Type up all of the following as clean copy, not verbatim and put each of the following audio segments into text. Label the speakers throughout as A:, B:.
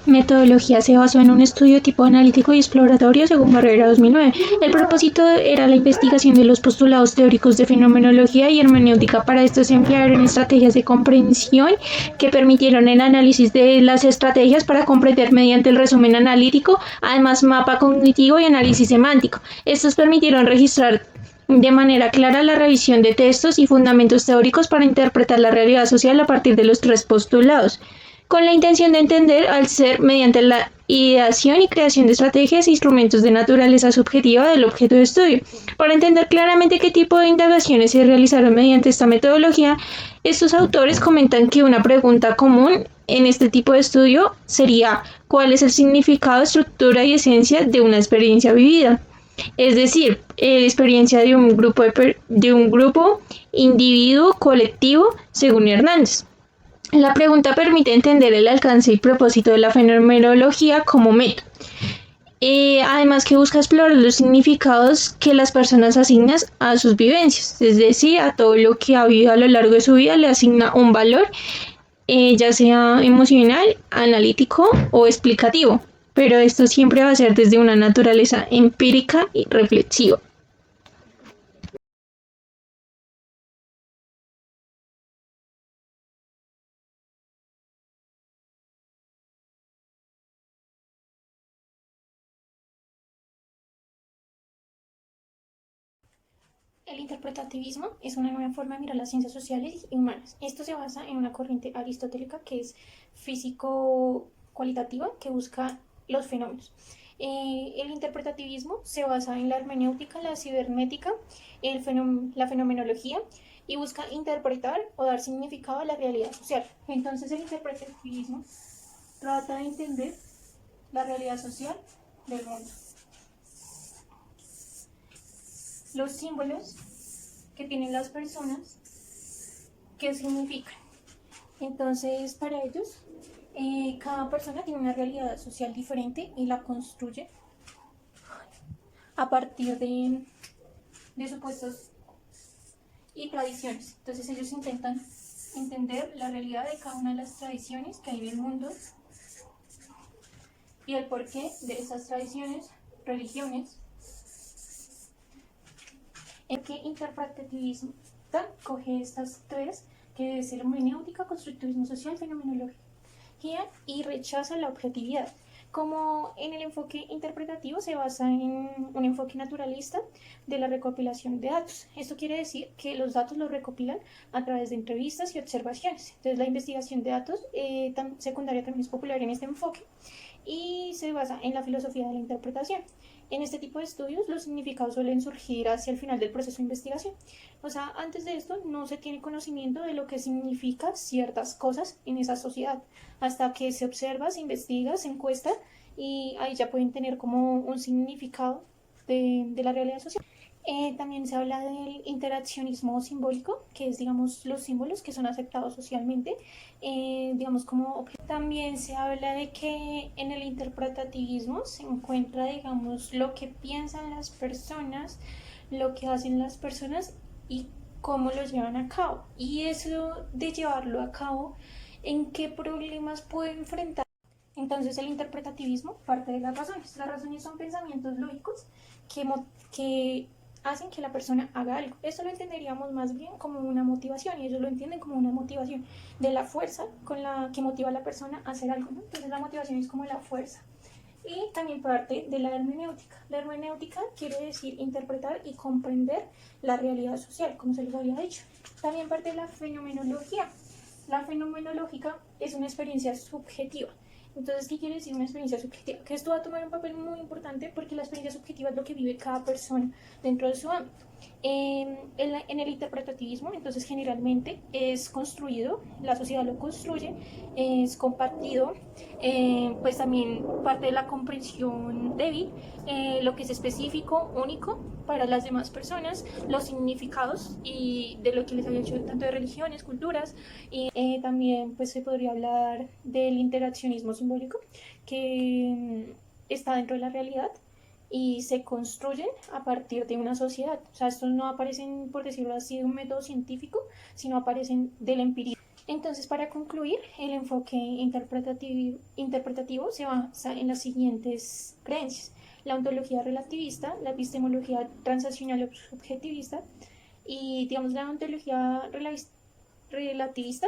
A: metodología se basó en un estudio tipo analítico y exploratorio según Barrera 2009. El propósito era la investigación de los postulados teóricos de fenomenología y hermenéutica. Para esto se emplearon estrategias de comprensión que permitieron el análisis de las estrategias para comprender mediante el resumen analítico, además mapa cognitivo y análisis semántico. Estos permitieron registrar de manera clara la revisión de textos y fundamentos teóricos para interpretar la realidad social a partir de los tres postulados, con la intención de entender al ser mediante la ideación y creación de estrategias e instrumentos de naturaleza subjetiva del objeto de estudio. Para entender claramente qué tipo de indagaciones se realizaron mediante esta metodología, estos autores comentan que una pregunta común en este tipo de estudio sería ¿cuál es el significado, estructura y esencia de una experiencia vivida? Es decir, experiencia de un grupo, individuo, colectivo, según Hernández. La pregunta permite entender el alcance y propósito de la fenomenología como método. Además que busca explorar los significados que las personas asignan a sus vivencias, es decir, a todo lo que ha vivido a lo largo de su vida le asigna un valor, ya sea emocional, analítico o explicativo, pero esto siempre va a ser desde una naturaleza empírica y reflexiva.
B: El interpretativismo es una nueva forma de mirar las ciencias sociales y humanas. Esto se basa en una corriente aristotélica que es físico-cualitativa, que busca los fenómenos. El interpretativismo se basa en la hermenéutica, la cibernética, la fenomenología y busca interpretar o dar significado a la realidad social. Entonces el interpretativismo trata de entender la realidad social del mundo. Los símbolos que tienen las personas, qué significan. Entonces, para ellos, cada persona tiene una realidad social diferente y la construye a partir de supuestos y tradiciones. Entonces, ellos intentan entender la realidad de cada una de las tradiciones que hay en el mundo y el porqué de esas tradiciones, religiones. ¿En qué interpretativismo coge estas tres, que es hermenéutica, constructivismo social, fenomenología, y rechaza la objetividad? Como en el enfoque interpretativo se basa en un enfoque naturalista de la recopilación de datos. Esto quiere decir que los datos los recopilan a través de entrevistas y observaciones. Entonces la investigación de datos secundaria también es popular en este enfoque y se basa en la filosofía de la interpretación. En este tipo de estudios los significados suelen surgir hacia el final del proceso de investigación. O sea, antes de esto no se tiene conocimiento de lo que significa ciertas cosas en esa sociedad, hasta que se observa, se investiga, se encuesta y ahí ya pueden tener como un significado de la realidad social. También se habla del interaccionismo simbólico, que es, digamos, los símbolos que son aceptados socialmente, digamos, como objeto. También se habla de que en el interpretativismo se encuentra, digamos, lo que piensan las personas, lo que hacen las personas y cómo lo llevan a cabo. Y eso de llevarlo a cabo, ¿en qué problemas puede enfrentar? Entonces el interpretativismo parte de las razones. Las razones son pensamientos lógicos que hacen que la persona haga algo. Esto lo entenderíamos más bien como una motivación y ellos lo entienden como una motivación de la fuerza con la que motiva a la persona a hacer algo, ¿no? Entonces la motivación es como la fuerza. Y también parte de la hermenéutica. La hermenéutica quiere decir interpretar y comprender la realidad social, como se les había dicho. También parte de la fenomenología. La fenomenológica es una experiencia subjetiva. Entonces, ¿qué quiere decir una experiencia subjetiva? Que esto va a tomar un papel muy importante porque la experiencia subjetiva es lo que vive cada persona dentro de su ámbito. En el interpretativismo, entonces generalmente es construido, la sociedad lo construye, es compartido, pues también parte de la comprensión débil, lo que es específico, único para las demás personas, los significados y de lo que les había hecho tanto de religiones, culturas, y también pues se podría hablar del interaccionismo simbólico que está dentro de la realidad y se construyen a partir de una sociedad. O sea, estos no aparecen, por decirlo así, de un método científico, sino aparecen del empirismo. Entonces, para concluir, el enfoque interpretativo se basa en las siguientes creencias: la ontología relativista, la epistemología transaccional o subjetivista, y digamos la ontología relativista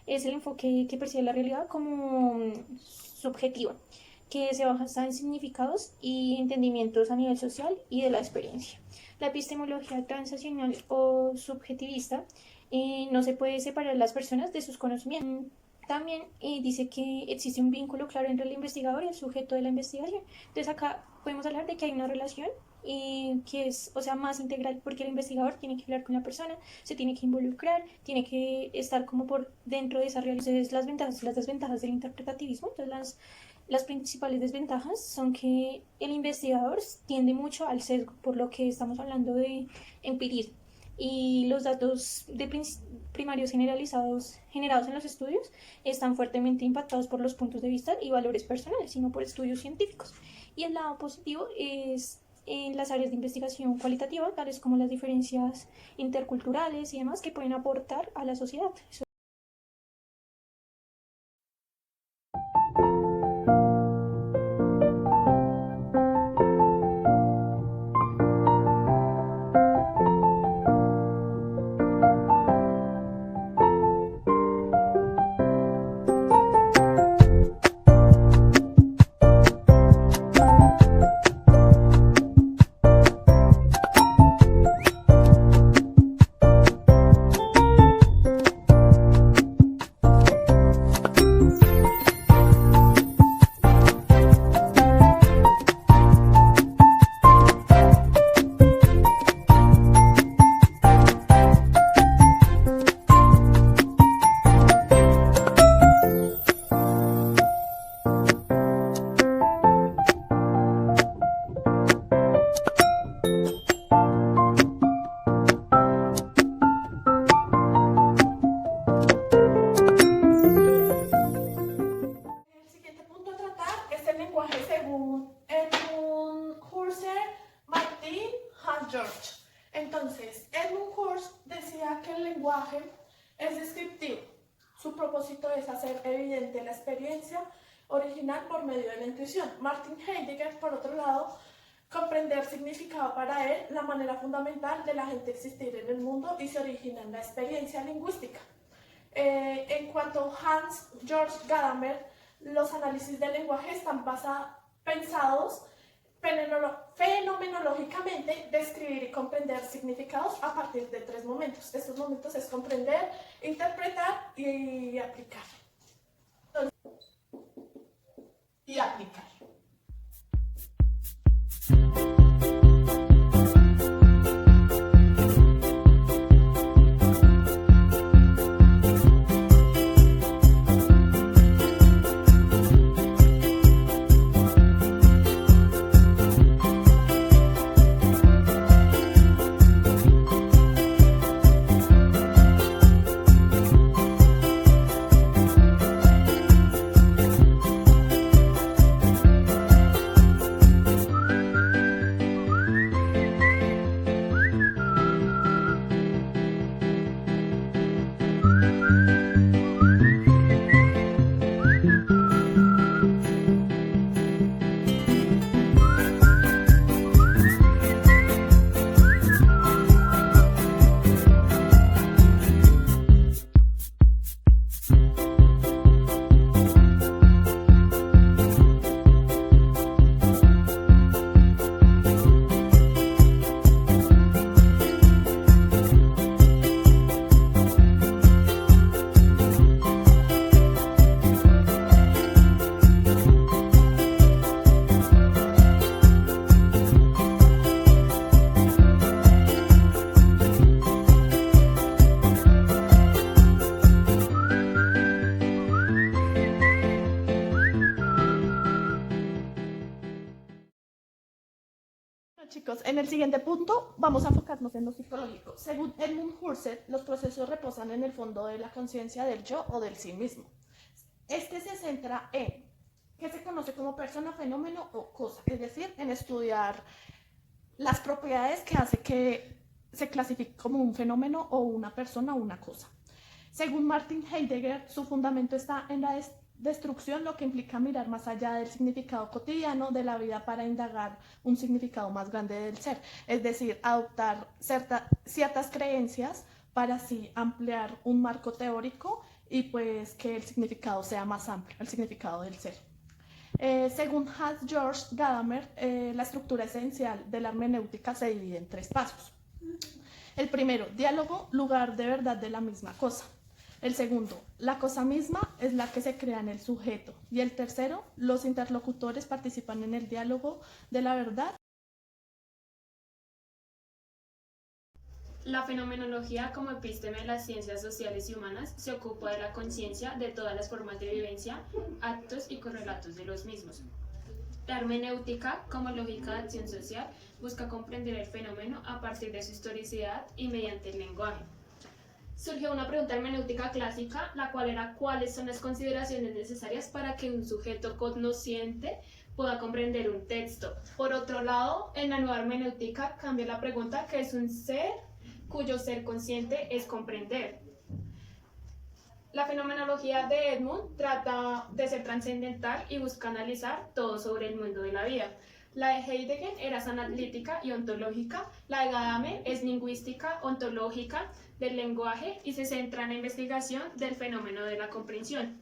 B: es el enfoque que percibe la realidad como subjetiva, que se basa en significados y entendimientos a nivel social y de la experiencia. La epistemología transaccional o subjetivista no se puede separar las personas de sus conocimientos. También dice que existe un vínculo claro entre el investigador y el sujeto de la investigación. Entonces acá podemos hablar de que hay una relación que es, o sea, más integral, porque el investigador tiene que hablar con la persona, se tiene que involucrar, tiene que estar como por dentro de esa realidad. Entonces las ventajas y las desventajas del interpretativismo, entonces las principales desventajas son que el investigador tiende mucho al sesgo, por lo que estamos hablando de empirismo, y los datos primarios generados en los estudios están fuertemente impactados por los puntos de vista y valores personales, sino por estudios científicos. Y el lado positivo es en las áreas de investigación cualitativa, tales como las diferencias interculturales y demás, que pueden aportar a la sociedad.
C: George. Entonces, Edmund Husserl decía que el lenguaje es descriptivo. Su propósito es hacer evidente la experiencia original por medio de la intuición. Martin Heidegger, por otro lado, comprender significaba para él la manera fundamental de la gente existir en el mundo y se origina en la experiencia lingüística. En cuanto a Hans Georg Gadamer, los análisis del lenguaje están pensados fenomenológicamente, describir y comprender significados a partir de 3 momentos. Estos momentos es comprender, interpretar y aplicar. Y aplicar. Chicos, en el siguiente punto vamos a enfocarnos en lo psicológico. Según Edmund Husserl, los procesos reposan en el fondo de la conciencia del yo o del sí mismo. Este se centra en qué se conoce como persona, fenómeno o cosa, es decir, en estudiar las propiedades que hace que se clasifique como un fenómeno o una persona o una cosa. Según Martin Heidegger, su fundamento está en la destrucción, lo que implica mirar más allá del significado cotidiano de la vida para indagar un significado más grande del ser, es decir, adoptar ciertas creencias para así ampliar un marco teórico y pues que el significado sea más amplio, el significado del ser. Según Hans-Georg Gadamer, la estructura esencial de la hermenéutica se divide en 3 pasos. El primero, diálogo, lugar de verdad de la misma cosa. El segundo, la cosa misma es la que se crea en el sujeto. Y el tercero, los interlocutores participan en el diálogo de la verdad.
D: La fenomenología como episteme de las ciencias sociales y humanas se ocupa de la conciencia de todas las formas de vivencia, actos y correlatos de los mismos. La hermenéutica, como lógica de acción social, busca comprender el fenómeno a partir de su historicidad y mediante el lenguaje. Surgió una pregunta hermenéutica clásica, la cual era ¿cuáles son las consideraciones necesarias para que un sujeto cognosciente pueda comprender un texto? Por otro lado, en la nueva hermenéutica cambia la pregunta, que es un ser cuyo ser consciente es comprender. La fenomenología de Edmund trata de ser trascendental y busca analizar todo sobre el mundo de la vida. La de Heidegger era analítica y ontológica, la de Gadamer es lingüística, ontológica, del lenguaje y se centra en la investigación del fenómeno de la comprensión.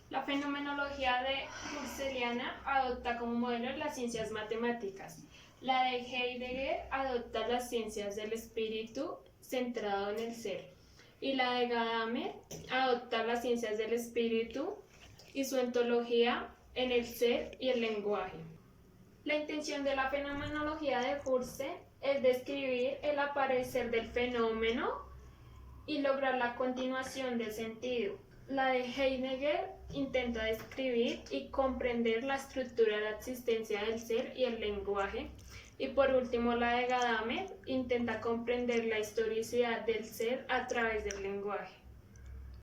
D: La fenomenología de Husserliana adopta como modelo las ciencias matemáticas. La de Heidegger adopta las ciencias del espíritu centrado en el ser. Y la de Gadamer adopta las ciencias del espíritu y su ontología en el ser y el lenguaje. La intención de la fenomenología de Husserl es describir el aparecer del fenómeno y lograr la continuación del sentido. La de Heidegger intenta describir y comprender la estructura de la existencia del ser y el lenguaje. Y por último, la de Gadamer intenta comprender la historicidad del ser a través del lenguaje.